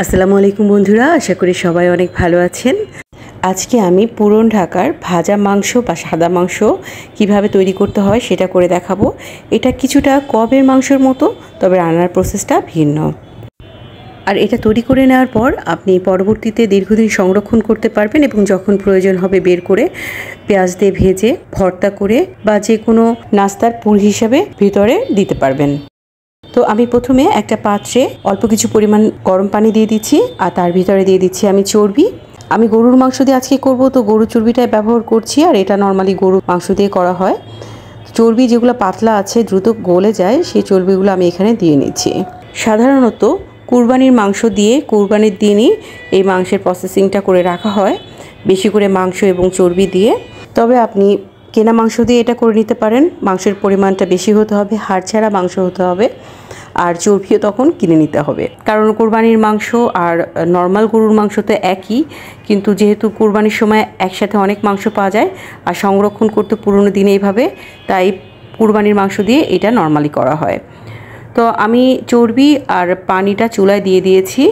আসসালামু আলাইকুম বন্ধুরা, আশা করি সবাই অনেক ভালো আছেন। আজকে আমি পুরন ঢাকার ভাজা মাংস বা সাদা মাংস কিভাবে তৈরি করতে হয় সেটা করে দেখাবো। এটা কিছুটা কবের মাংসের মতো, তবে রান্নার প্রসেসটা ভিন্ন। আর এটা তৈরি করে নেওয়ার পর আপনি পরবর্তীতে দীর্ঘদিন সংরক্ষণ করতে পারবেন এবং যখন প্রয়োজন হবে বের করে পেঁয়াজ দিয়ে ভেজে ভর্তা করে বা যে কোনো নাস্তার পুর হিসাবে ভিতরে দিতে পারবেন। তো আমি প্রথমে একটা পাত্রে অল্প কিছু পরিমাণ গরম পানি দিয়ে দিচ্ছি আর তার ভিতরে দিয়ে দিচ্ছি আমি চর্বি। আমি গরুর মাংস দিয়ে আজকে করব, তো গরুর চর্বিটাই ব্যবহার করছি, আর এটা নর্মালি গরুর মাংস দিয়ে করা হয়। চর্বি যেগুলো পাতলা আছে, দ্রুত গলে যায়, সেই চর্বিগুলো আমি এখানে দিয়ে নিচ্ছি। সাধারণত কুরবানির মাংস দিয়ে কুরবানির দিনই এই মাংসের প্রসেসিংটা করে রাখা হয়, বেশি করে মাংস এবং চর্বি দিয়ে। তবে আপনি কেনা মাংস দিয়ে এটা করে নিতে পারেন। মাংসের পরিমাণটা বেশি হতে হবে, হাড় ছাড়া মাংস হতে হবে, আর চর্বিও তখন কিনে নিতে হবে। কারণ কুরবানির মাংস আর নর্মাল গরুর মাংস তো একই, কিন্তু যেহেতু কুরবানির সময় একসাথে অনেক মাংস পাওয়া যায় আর সংরক্ষণ করতে পুরনো দিনে এইভাবে, তাই কুরবানির মাংস দিয়ে এটা নর্মালি করা হয়। তো আমি চর্বি আর পানিটা চুলায় দিয়ে দিয়েছি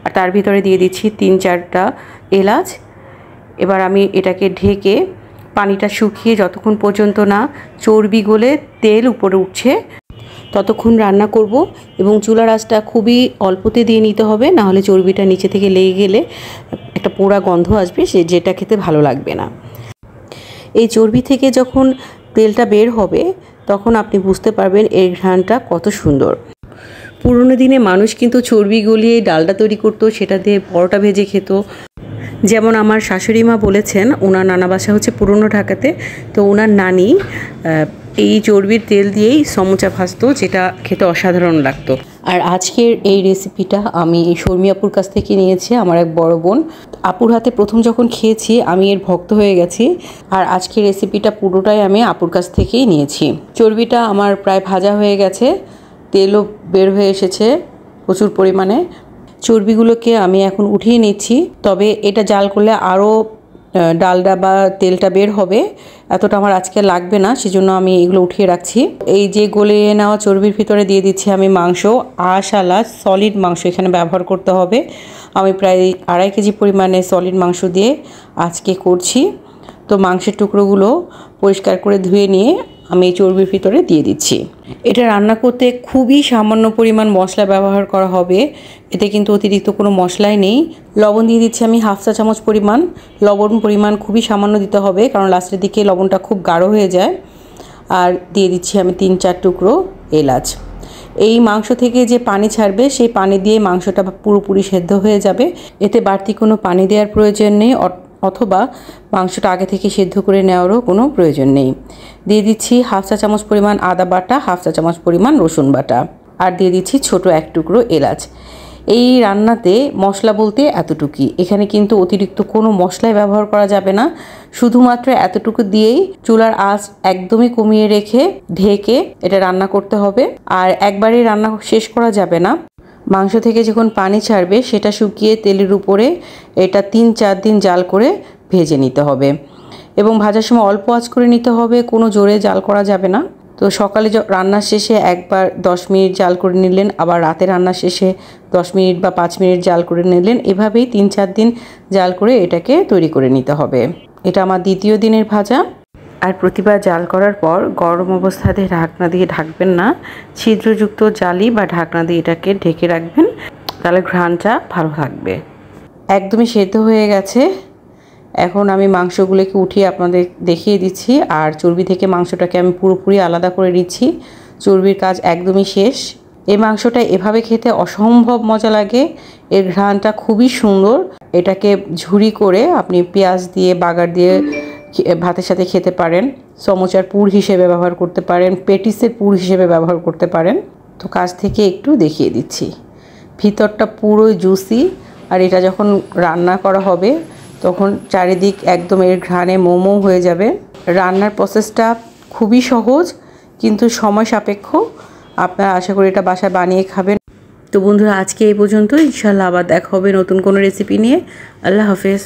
আর তার ভিতরে দিয়ে দিচ্ছি 3-4টা এলাচ। এবার আমি এটাকে ঢেকে পানিটা শুকিয়ে যতক্ষণ পর্যন্ত না চর্বি গলে তেল উপরে উঠছে ততক্ষণ রান্না করব। এবং চুলার আঁচটা খুবই অল্পতে দিয়ে নিতে হবে, না হলে চর্বিটা নিচে থেকে লেগে গেলে একটা পোড়া গন্ধ আসবে, যেটা খেতে ভালো লাগবে না। এই চর্বি থেকে যখন তেলটা বের হবে তখন আপনি বুঝতে পারবেন এর ঘ্রাণটা কত সুন্দর। পুরনো দিনে মানুষ কিন্তু চর্বি গলিয়ে ডালটা তৈরি করতো, সেটা দিয়ে পরোটা ভেজে খেত। যেমন আমার শাশুড়ি মা বলেছেন, ওনার নানা বাসা হচ্ছে পুরনো ঢাকাতে, তো ওনার নানি এই চর্বির তেল দিয়েই সমুচা ভাজতো, যেটা খেতে অসাধারণ লাগতো। আর আজকের এই রেসিপিটা আমি এই শর্মি আপুর কাছ থেকে নিয়েছি, আমার এক বড় বোন। আপুর হাতে প্রথম যখন খেয়েছি আমি এর ভক্ত হয়ে গেছি, আর আজকের রেসিপিটা পুরোটাই আমি আপুর কাছ থেকেই নিয়েছি। চর্বিটা আমার প্রায় ভাজা হয়ে গেছে, তেলও বের হয়ে এসেছে প্রচুর পরিমাণে। চর্বিগুলোকে আমি এখন উঠিয়ে নিচ্ছি, তবে এটা জাল করলে আরও ডালডা বা তেলটা বের হবে, এতটা আমার আজকে লাগবে না, সেজন্য আমি এগুলো উঠিয়ে রাখছি। এই যে গলে নেওয়া চর্বির ভিতরে দিয়ে দিচ্ছি আমি মাংস, আঁশালা সলিড মাংস এখানে ব্যবহার করতে হবে। আমি প্রায় 2.5 কেজি পরিমাণে সলিড মাংস দিয়ে আজকে করছি। তো মাংসের টুকরোগুলো পরিষ্কার করে ধুয়ে নিয়ে আমি এই চর্বির ভিতরে দিয়ে দিচ্ছি। এটা রান্না করতে খুবই সামান্য পরিমাণ মশলা ব্যবহার করা হবে, এতে কিন্তু অতিরিক্ত কোনো মশলাই নেই। লবণ দিয়ে দিচ্ছি আমি 1/2 চা চামচ পরিমাণ। লবণ পরিমাণ খুবই সামান্য দিতে হবে, কারণ লাস্টের দিকে লবণটা খুব গাঢ় হয়ে যায়। আর দিয়ে দিচ্ছি আমি 3-4 টুকরো এলাচ। এই মাংস থেকে যে পানি ছাড়বে সেই পানি দিয়ে মাংসটা পুরোপুরি সেদ্ধ হয়ে যাবে, এতে বাড়তি কোনো পানি দেওয়ার প্রয়োজন নেই, অথবা মাংসটা আগে থেকে সেদ্ধ করে নেওয়ারও কোনো প্রয়োজন নেই। দিয়ে দিচ্ছি 1/2 চা চামচ পরিমাণ আদা বাটা, 1/2 চা চামচ পরিমাণ রসুন বাটা, আর দিয়ে দিচ্ছি ছোট 1 টুকরো এলাচ। এই রান্নাতে মশলা বলতে এতটুকুই, এখানে কিন্তু অতিরিক্ত কোনো মশলাই ব্যবহার করা যাবে না। শুধুমাত্র এতটুকু দিয়েই চুলার আঁচ একদমই কমিয়ে রেখে ঢেকে এটা রান্না করতে হবে। আর একবারেই রান্না শেষ করা যাবে না, মাংস থেকে যখন পানি ছাড়বে সেটা শুকিয়ে তেলের উপরে এটা 3-4 দিন জাল করে ভেজে নিতে হবে, এবং ভাজার সময় অল্প আঁচ করে নিতে হবে, কোনো জোরে জাল করা যাবে না। তো সকালে রান্নার শেষে একবার 10 মিনিট জাল করে নিলেন, আবার রাতে রান্নার শেষে 10 মিনিট বা 5 মিনিট জাল করে নিলেন, এভাবেই 3-4 দিন জাল করে এটাকে তৈরি করে নিতে হবে। এটা আমার দ্বিতীয় দিনের ভাজা। আর প্রতিবার জাল করার পর গরম অবস্থাতে ঢাকনা দিয়ে ঢাকবেন না, ছিদ্রযুক্ত জালি বা ঢাকনা দিয়ে এটাকে ঢেকে রাখবেন, তাহলে ঘ্রাণটা ভালো থাকবে। একদমই সেদ্ধ হয়ে গেছে। এখন আমি মাংসগুলোকে উঠিয়ে আপনাদের দেখিয়ে দিচ্ছি, আর চর্বি থেকে মাংসটাকে আমি পুরোপুরি আলাদা করে নিচ্ছি। চর্বির কাজ একদমই শেষ। এই মাংসটা এভাবে খেতে অসম্ভব মজা লাগে, এর ঘ্রাণটা খুবই সুন্দর। এটাকে ঝুরি করে আপনি পেঁয়াজ দিয়ে বাগার দিয়ে ভাতের সাথে খেতে পারেন, সমোচার পুর হিসেবে ব্যবহার করতে পারেন, পেটিসের পুর হিসেবে ব্যবহার করতে পারেন। তো কাছ থেকে একটু দেখিয়ে দিচ্ছি, ভিতরটা পুরো জুসি। আর এটা যখন রান্না করা হবে তখন চারিদিক একদম এর ঘ্রাণে মোমো হয়ে যাবে। রান্নার প্রসেসটা খুবই সহজ কিন্তু সময় সাপেক্ষ। আপনারা আশা করি এটা বাসায় বানিয়ে খাবেন। তো বন্ধুরা, আজকে এই পর্যন্ত। ইনশাআল্লাহ আবার দেখা হবে নতুন কোনো রেসিপি নিয়ে। আল্লাহ হাফেজ।